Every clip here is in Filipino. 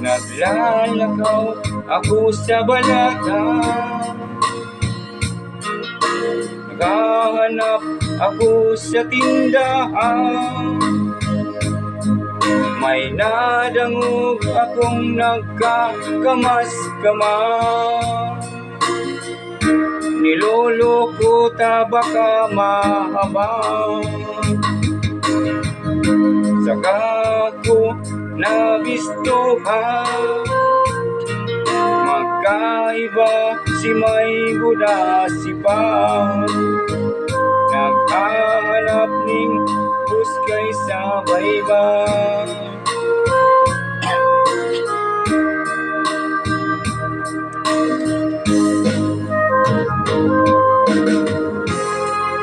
Naglalakaw ako sa balata, naghahanap ako sa tindahan. May nadangog akong nagkakamas-kamas, niloloko ta baka mahabang. Saka ko nabistuhan, magkaiba si may buda si pa. Naghahanap ning puskay sa baybay.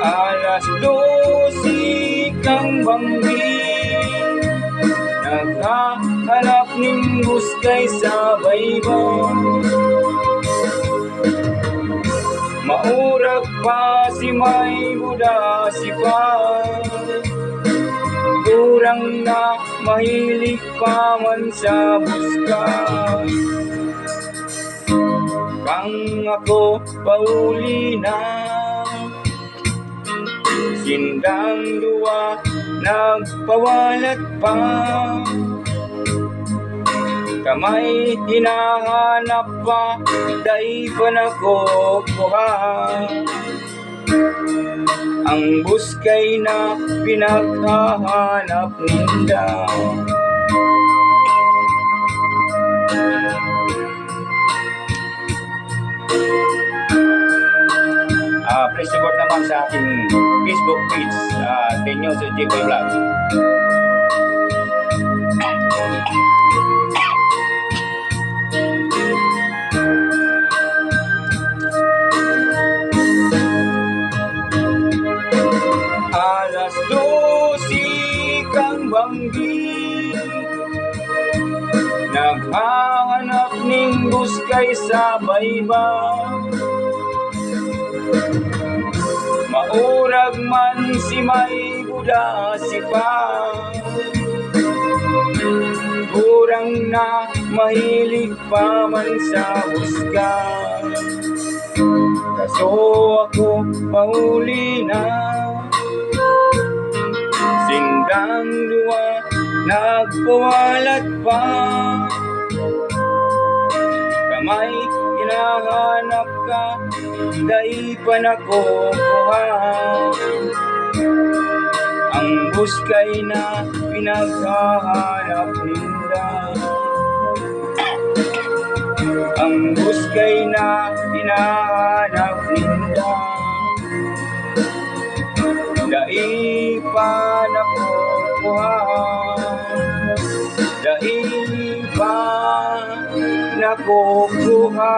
Alas 12 kang banggi, naghahanap ning buskay sa baybay. Maurag pa si may buda si pa, kurang na mahilig pa man sa buskay. Kang ako pauli na, sindang duwa nagpawalat pa. Kamay hinahanap pa, day pa nakukuha. Ang buskay na pinaghahanap ninda. Please support naman sa aking Facebook page, Tenyo sa JP Vlog. Alas 12 kang banggi, naghahanap ning buskay sa baybay. Maurag man si may buda si pa, kurang na mahilig pa man sa buskay. Kaso ako pauli na, sindang luwa nagpawalat pa. Kamay hinahanap ka, day pa nakukuha. Ang buskay na pinaghahanap ninda. Ang buskay na hinahanap ninda. Dai pa nakukuha, dai pa nakukuha.